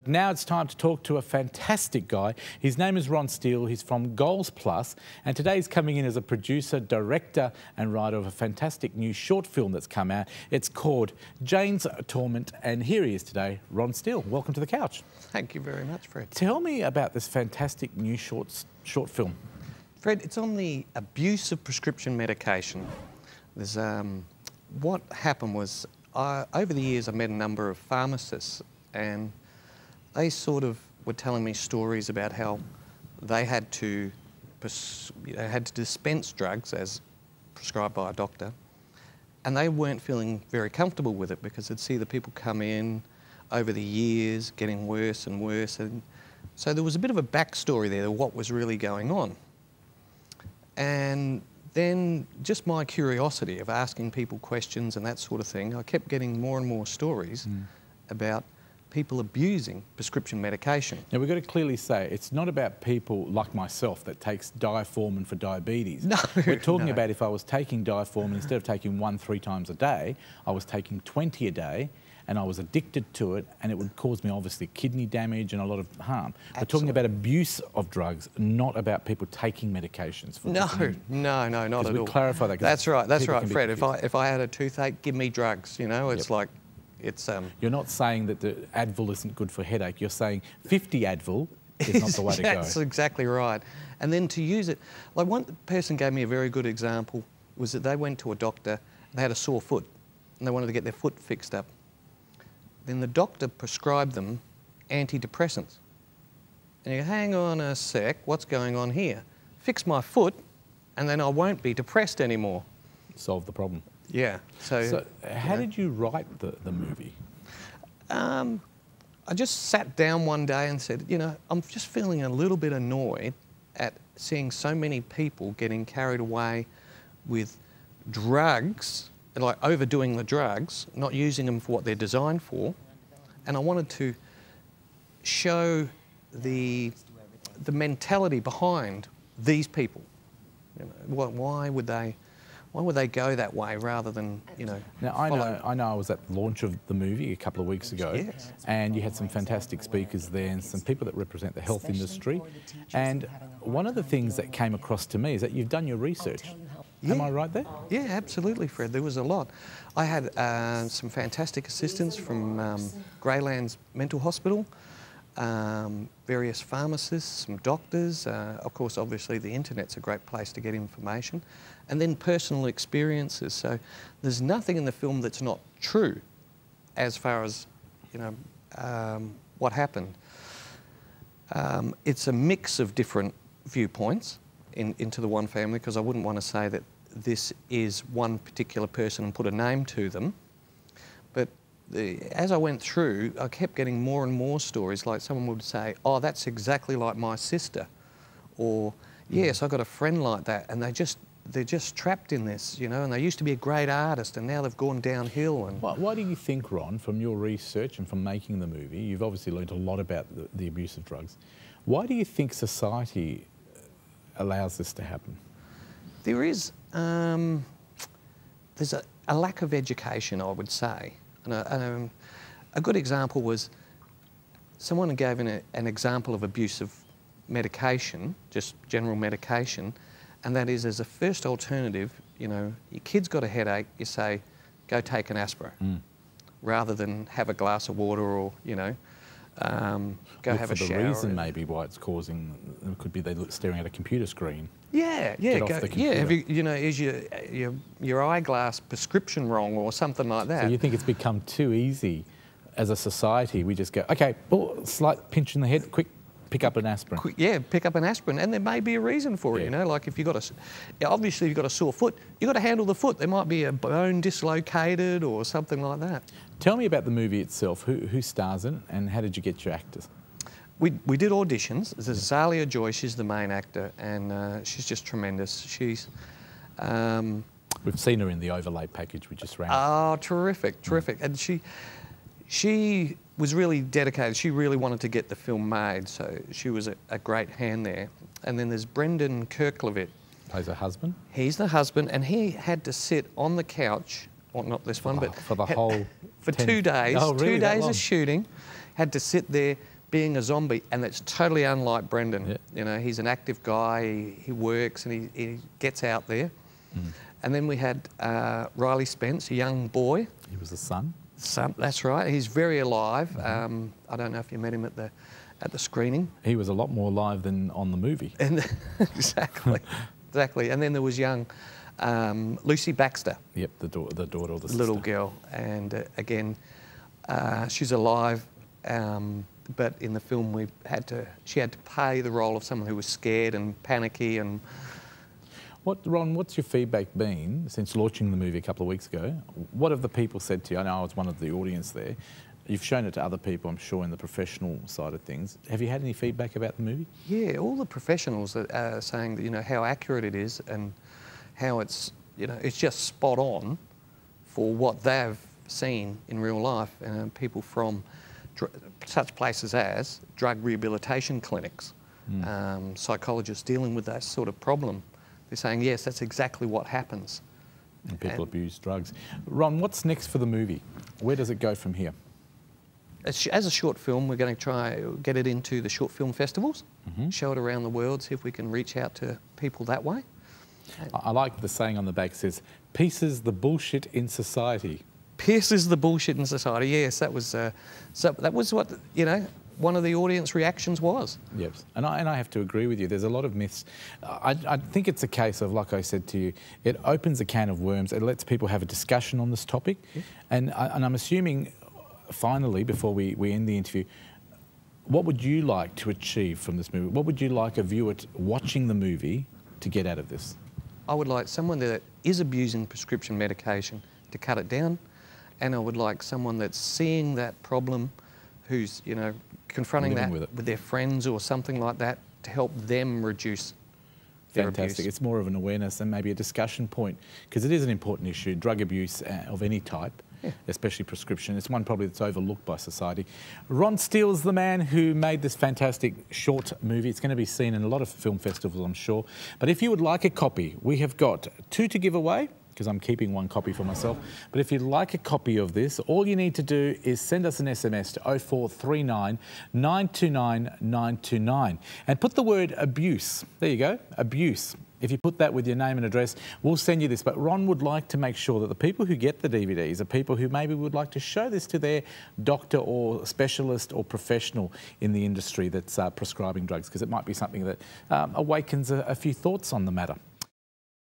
Now it's time to talk to a fantastic guy. His name is Ron Steele. He's from Goals Plus, and today he's coming in as a producer, director and writer of a fantastic new short film that's come out. It's called Jane's Torment, and here he is today, Ron Steele. Welcome to the couch. Thank you very much, Fred. Tell me about this fantastic new short film. Fred, it's on the abuse of prescription medication. There's, what happened was, over the years I met a number of pharmacists, and they sort of were telling me stories about how they had to dispense drugs as prescribed by a doctor, and they weren't feeling very comfortable with it because they'd see the people come in over the years getting worse and worse, and so there was a bit of a backstory there of what was really going on. And then just my curiosity of asking people questions and that sort of thing, I kept getting more and more stories about people abusing prescription medication. Now, we've got to clearly say it's not about people like myself that takes diaformin for diabetes. No, we're talking about if I was taking diaformin, instead of taking 3 times a day, I was taking 20 a day, and I was addicted to it, and it would cause me obviously kidney damage and a lot of harm. Absolutely. We're talking about abuse of drugs, not about people taking medications. For No, not at all. Clarify that. That's right, Fred. If I had a toothache, give me drugs. You know, it's like, it's. You're not saying that the Advil isn't good for headache. You're saying 50 Advil is not the way to go. That's exactly right. And then to use it, like one person gave me a very good example, was that they went to a doctor, they had a sore foot, and they wanted to get their foot fixed up. Then the doctor prescribed them antidepressants. And you go, hang on a sec, what's going on here? Fix my foot, and then I won't be depressed anymore. Solve the problem. Yeah. So how did you write the movie? I just sat down one day and said, you know, I'm just feeling a little bit annoyed at seeing so many people getting carried away with drugs, like overdoing the drugs, not using them for what they're designed for. And I wanted to show the mentality behind these people. You know, why would they go that way rather than, you know, Now, I know I was at the launch of the movie a couple of weeks ago, yes, and you had some fantastic speakers there and some people that represent the health industry. And one of the things that came across to me is that you've done your research. Yeah. Am I right there? Yeah, absolutely, Fred. There was a lot. I had some fantastic assistance from Greylands Mental Hospital, various pharmacists, some doctors. Of course, obviously, the internet's a great place to get information. And then personal experiences. So there's nothing in the film that's not true as far as, you know, what happened. It's a mix of different viewpoints into the one family, because I wouldn't want to say that this is one particular person and put a name to them. But as I went through, I kept getting more and more stories, like someone would say, oh, that's exactly like my sister. Or, yes, I got a friend like that, and they're just trapped in this, you know, and they used to be a great artist and now they've gone downhill. And why do you think, Ron, from your research and from making the movie, you've obviously learned a lot about the abuse of drugs, why do you think society allows this to happen? There is, there's a lack of education, I would say. And a good example was someone gave an example of abuse of medication, just general medication, and that is, as a first alternative, you know, your kid's got a headache, you say, go take an aspirin, rather than have a glass of water or, you know, go have a shower. The reason maybe why it's causing, it could be they're staring at a computer screen. Yeah. Have you know, is your eyeglass prescription wrong or something like that? So you think it's become too easy as a society? We just go, okay, slight pinch in the head, quick, pick up an aspirin. Yeah, pick up an aspirin, and there may be a reason for it. You know, like if you've got obviously you've got a sore foot, you've got to handle the foot. There might be a bone dislocated or something like that. Tell me about the movie itself. Who stars in it, and how did you get your actors? We did auditions. There's Zalia Joy, she's the main actor, and she's just tremendous. She's... We've seen her in the overlay package we just ran. Oh, terrific. And she was really dedicated. She really wanted to get the film made, so she was a great hand there. And then there's Brendan Kirklevitt. Plays her husband? He's the husband, and he had to sit on the couch, or not this one, but... For the whole... For 2 days. Oh, really? 2 days of shooting. Had to sit there being a zombie, and it's totally unlike Brendan. Yeah. You know, he's an active guy, he works and he gets out there. And then we had Riley Spence, a young boy. He was the son. That's right. He's very alive. I don't know if you met him at the screening. He was a lot more alive than on the movie. And exactly, exactly. And then there was young Lucy Baxter. Yep, the daughter or the sister. Little girl, and again, she's alive. But in the film, she had to play the role of someone who was scared and panicky and. Ron, what's your feedback been since launching the movie a couple of weeks ago? What have the people said to you? I know I was one of the audience there. You've shown it to other people, I'm sure, in the professional side of things. Have you had any feedback about the movie? Yeah, all the professionals are saying that, you know, how accurate it is and how it's, you know, it's just spot on for what they've seen in real life. People from such places as drug rehabilitation clinics, psychologists dealing with that sort of problem. They're saying, yes, that's exactly what happens. And people abuse drugs. Ron, what's next for the movie? Where does it go from here? As a short film, we're going to try get it into the short film festivals, show it around the world, see if we can reach out to people that way. I like the saying on the back says, "Pieces the bullshit in society." Pierces the bullshit in society. Yes, that was what, you know, one of the audience reactions was. Yep, and I have to agree with you. There's a lot of myths. I think it's a case of, like I said to you, it opens a can of worms. It lets people have a discussion on this topic, and I'm assuming, finally, before we end the interview, what would you like to achieve from this movie? What would you like a viewer watching the movie to get out of this? I would like someone that is abusing prescription medication to cut it down, and I would like someone that's seeing that problem, who's, you know, confronting that with their friends or something like that to help them reduce their Fantastic. abuse. It's more of an awareness and maybe a discussion point, because it is an important issue, drug abuse of any type, especially prescription. It's one probably that's overlooked by society. Ron Steele's the man who made this fantastic short movie. It's going to be seen in a lot of film festivals, I'm sure. But if you would like a copy, we have got 2 to give away, because I'm keeping 1 copy for myself. But if you'd like a copy of this, all you need to do is send us an SMS to 0439 929 929 and put the word abuse. There you go, abuse. If you put that with your name and address, we'll send you this. But Ron would like to make sure that the people who get the DVDs are people who maybe would like to show this to their doctor or specialist or professional in the industry that's prescribing drugs, because it might be something that awakens a few thoughts on the matter.